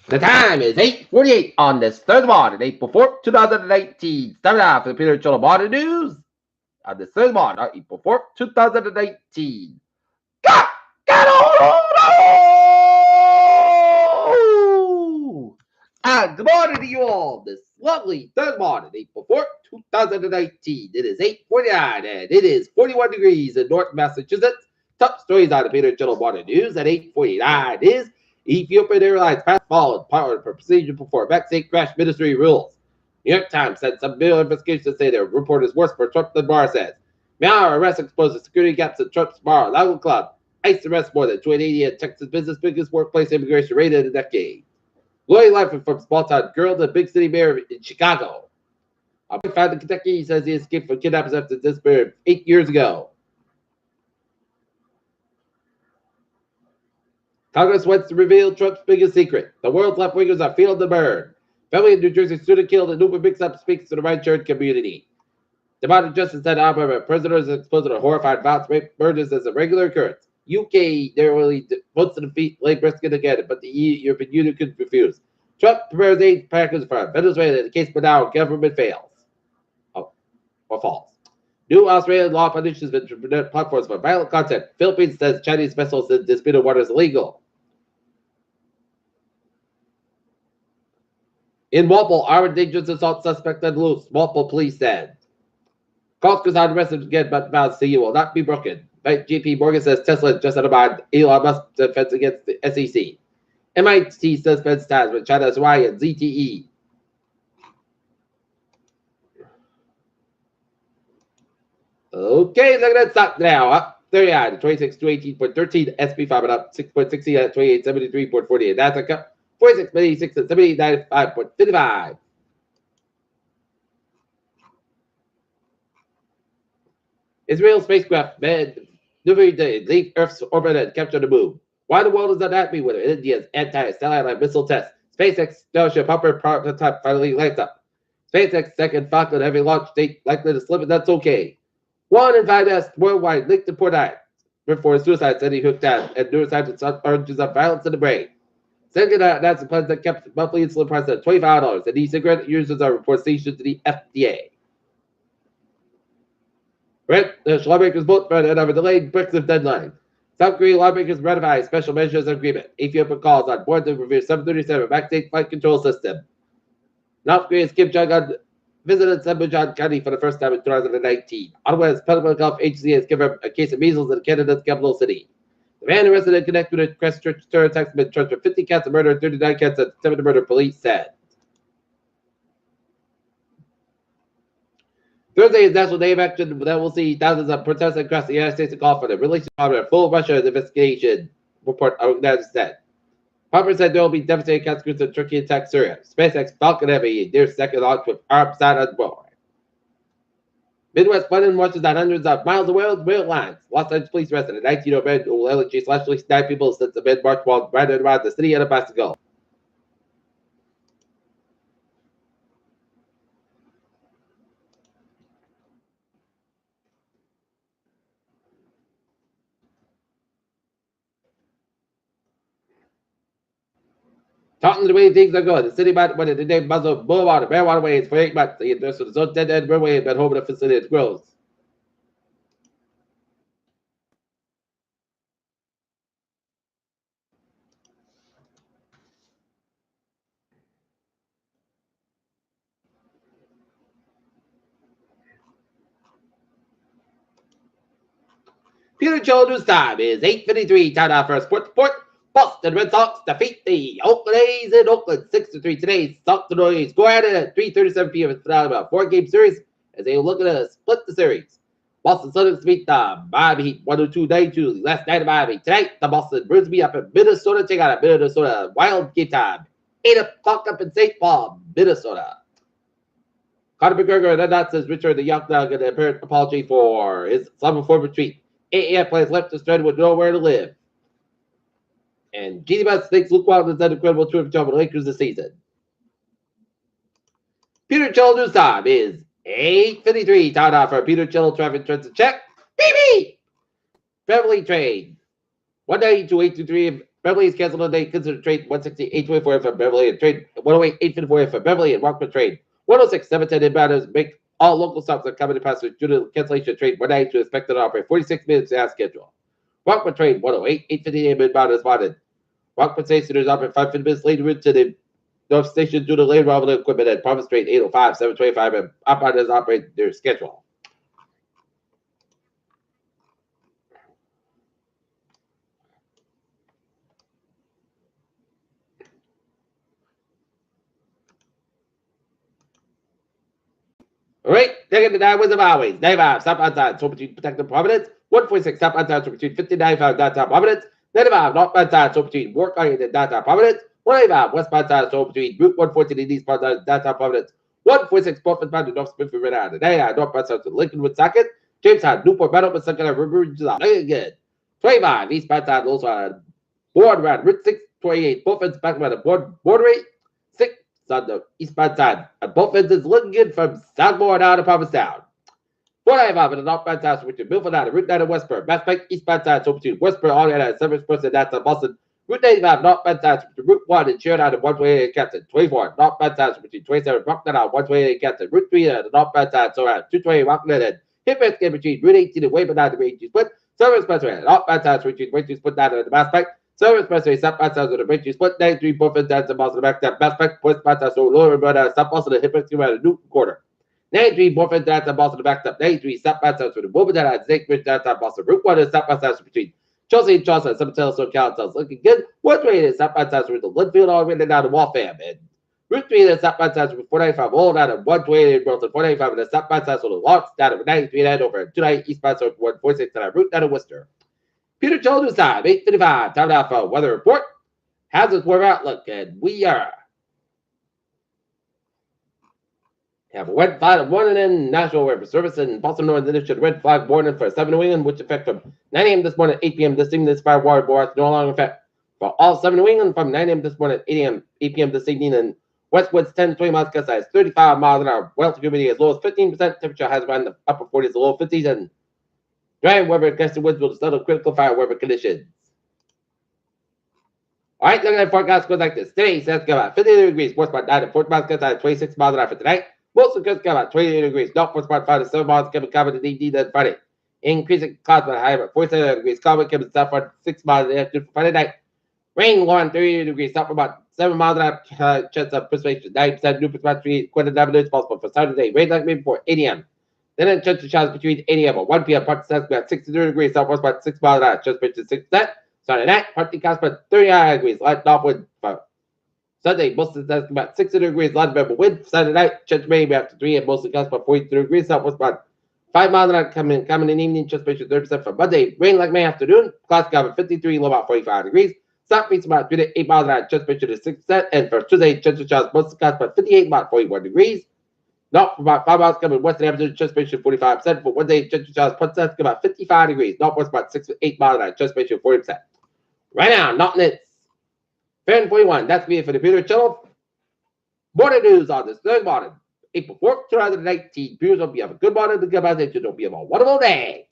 The time is 8:48 on this Thursday morning, April 4th, 2019. Starting off for the Peter Cholo Morning News on this Thursday morning, April 4th, 2019. Got on! And good morning to you all this lovely Thursday morning, April 4th, 2019. It is 8:49 and it is 41 degrees in North Massachusetts. Top stories on the Peter Cholo Morning News at 8:49 is Ethiopian Airlines fast followed powered for procedure before vaccine crash ministry rules. New York Times said some bill investigations say their report is worse for Trump than Barr says. Myanmar arrest exposes security gaps at Trump's Bar Lago Club. ICE arrests more than 280 at Texas business, biggest workplace immigration rate in a decade. Lloyd life from small-town girl to big city mayor in Chicago. A boy found in Kentucky says he escaped from kidnappers after disappeared 8 years ago. Congress wants to reveal Trump's biggest secret. The world's left-wingers are feeling the burn. Family in New Jersey student killed and Uber mix-up speaks to the right-turned community. Department of Justice said Alabama prisoners exposed to horrified violence rape murders as a regular occurrence. UK narrowly votes to defeat late brisket again, but the European Union could refuse. Trump prepares aid package for Venezuela in the case, but now government fails. Oh, or false. New Australian law punishes internet platforms for violent content. Philippines says Chinese vessels in disputed waters illegal. In Walpole, armed dangerous assault suspect on loose. Walpole police said. Calls goes on arrested again, but vows CU will not be broken. JP Morgan says Tesla just out of mind. Elon Musk defense against the SEC. MIT suspends ties with China's Huawei and ZTE. Okay, look at that stock now. Up 39 to 26 to 18.13. SP5 up 6.60 at 28.73.48. Nasdaq up 46.86 at 78.95.55. Israel spacecraft maneuvered to leave Earth's orbit and capture the moon. Why the world is not happy with India's anti-satellite missile test? SpaceX Starship Hopper prototype finally lights up. SpaceX second Falcon Heavy launch date likely to slip, and that's okay. 1 in 5 deaths worldwide linked to pornography before suicide said he hooked down and neuroscientists urges of violence in the brain. Second, NASA plans that kept monthly insulin price at $25, and e-cigarette users are reported stationed to the FDA. Lawmakers vote for another delayed Brexit deadline. South Korean lawmakers ratify special measures agreement. Ethiopia calls on board to review 737 vaccine flight control system. North Korea's Kim Jong-un visited Sembujang County for the first time in 2019. Ottawa's Public Health Agency has given a case of measles in Canada's capital city. The man arrested in connection with Christchurch terror attacks has been charged with 50 counts of murder and 39 counts of attempted murder, police said. Thursday is National Day of Action that will see thousands of protesters across the United States to call for the release of a full Russia investigation report organized said. Harper said there will be devastating consequences of Turkey attack Syria. SpaceX Falcon Heavy their second launch with arms out on board. Midwest flooding washes out hundreds of miles away with rail lines. Los Angeles police arrested a 19-year-old man who will allegedly slashed 9 people since the mid-March while riding around the city on a bicycle. Talking the way things are going, the city might want to name Muslim Boulevard marijuana ways for 8 months. The industrial zone dead end runway and been home to the facility it grows. Peter Joe News Time is 8:53. Time now for a sports report. Boston Red Sox defeat the Oakland A's in Oakland 6-3. Today's Sox and A's go at it at 3:37 p.m. It's about a 4-game series as they look to split the series. Boston Celtics beat the Miami Heat 102-92 last night in Miami. Tonight, the Boston Bruins be up in Minnesota. Check out Minnesota Wild game time. 8 o'clock up in St. Paul, Minnesota. Conor McGregor announces Richard the Young Dog an apparent apology for his summer forward tweet. AAF players left the strand with nowhere to live. And GD Bus thinks Luke Walton has done an incredible tour job with the Lakers this season. Peter Cello News Time is 8:53. Time now for Peter Cello traffic transit check. Beep! Family train 192-823 Beverly is canceled today. Consider trade 160, 824 for Beverly and trade 108, 854 for Beverly and Rockman trade 106, 710 inbounders. Make all local stops are coming to passengers due to cancellation of trade 192 expected to operate 46 minutes as scheduled. Rockman trade 108, 858 inbounders spotted. Rockman station is operate 5 minutes later route to the North Station due to late arrival of equipment at Province Trade 805, 725 and operators operate their schedule. All right, taking the 9 Wizard Highways. 95, stop outside, so between Protective Providence. 146, stop outside, so between 59.5 downtown Providence. 95, northbound side, so between Work Island and downtown Providence. 185, westbound side, so between Route 114 and eastbound side, downtown Providence. 146, northbound to North Smithfield, Red Island. 99, northbound side to Lincolnwood, Socket. Jamestown, Newport, Meadow, but Second River, July. Again. 25, eastbound side, also on board around Route 628, both ends back by the border rate. 6, on the eastbound side. And both ends is looking good from Southmore down to Provincetown. 495 in the northbound side, so between Milford down to Route 9 and Westport. Mass Bank eastbound side, so between Westport all the way down to Seven Express and down to Boston. Route 95 northbound side, so between Route 1 and Sheridan and 128 Captain. 24 northbound side, so between 27 Rockland and 128 Captain. Route 3 and the northbound side, so around 220 Rockland and Hippex in between Route 18 and Wayman down to Range Split. Seven Expressway northbound side, so between Range Split down to the Mass Bank. Service Expressway, southbound side of the Range Split, 93 Buffett down to Boston back to Mass Bank, westbound side, so lower but South Boston and Hippex around the Newton Quarter. 93 Buffett down to Boston back up. 93 southbound side to the Wilmington down to Snake Ridge down to Boston. Route 1 is southbound side between Chelsea and Charleston. Some Telescope County looking good. 128 is southbound side with the Linfield all the way down to Waltham. And Route 3 is southbound side with 495 all down to 128 in Brooklyn. 495 and the southbound side with the Lawrence down to 93 and over. 29 eastbound side 146 down Route down to Worcester. Peter Children's time, 8:55. Time now for weather report. Hazards weather outlook, and we are. Have a red flag warning in National Weather Service in Boston, Northern District. Red flag warning for 7 New England, which effect from 9 a.m. this morning, 8 p.m. this evening. This fire water board no longer effect for all 7 New England from 9 a.m. this morning, 8 a.m. 8 p.m. this evening. And Westwoods 10 to 20 miles gust size 35 miles an hour. Relative humidity as low as 15%. Temperature has around the upper 40s, the low 50s, and dry weather gusty winds will settle critical fire weather conditions. All right, looking at the forecast goes like this. Today, it's going to about 52 degrees, west about 9 to 40 miles gust size 26 miles an hour for tonight. Most of the coast got about 28 degrees. Northwest part 5 to 7 miles coming covered in ED then Friday. Increasing clouds but high about 47 degrees. Cloud coming south for 6 miles in the afternoon for Friday night. Rain low on 30 degrees. South for about 7 miles an hour. Chance of precipitation 90%. New about 3 quarter minutes possible for Saturday. Rain like maybe before 8 a.m. Then in chance of showers between 8 a.m. and 1 p.m. Part south about 63 degrees. Southwest about 6 miles an hour. Just pitches 6%. Saturday night, partly clouds about 39 degrees. Light northwind for Sunday, most of the time about 60 degrees, light variable wind. Saturday night, chance rain after 3 and mostly gusts about 43 degrees. Southwest about 5 miles an hour coming in evening, just pitches 30% for Monday. Rain like May afternoon, clouds cover 53, low about 45 degrees. South breeze about 3 to 8 miles an hour, just pitches 6%. And for Tuesday, chance of showers, most of the clouds about 58, about 41 degrees. North about 5 miles coming west and afternoon, just pitches 45%. For Wednesday, chance of showers, plus about 55 degrees. Northwest about 6 to 8 miles an hour, just pitches 40%. Right now, not it's Fan 41. That's me for the Peter Channel. Morning news on this third morning, April 4th, 2019. Viewers, hope you have a good morning. The good morning. Hope you have a wonderful day.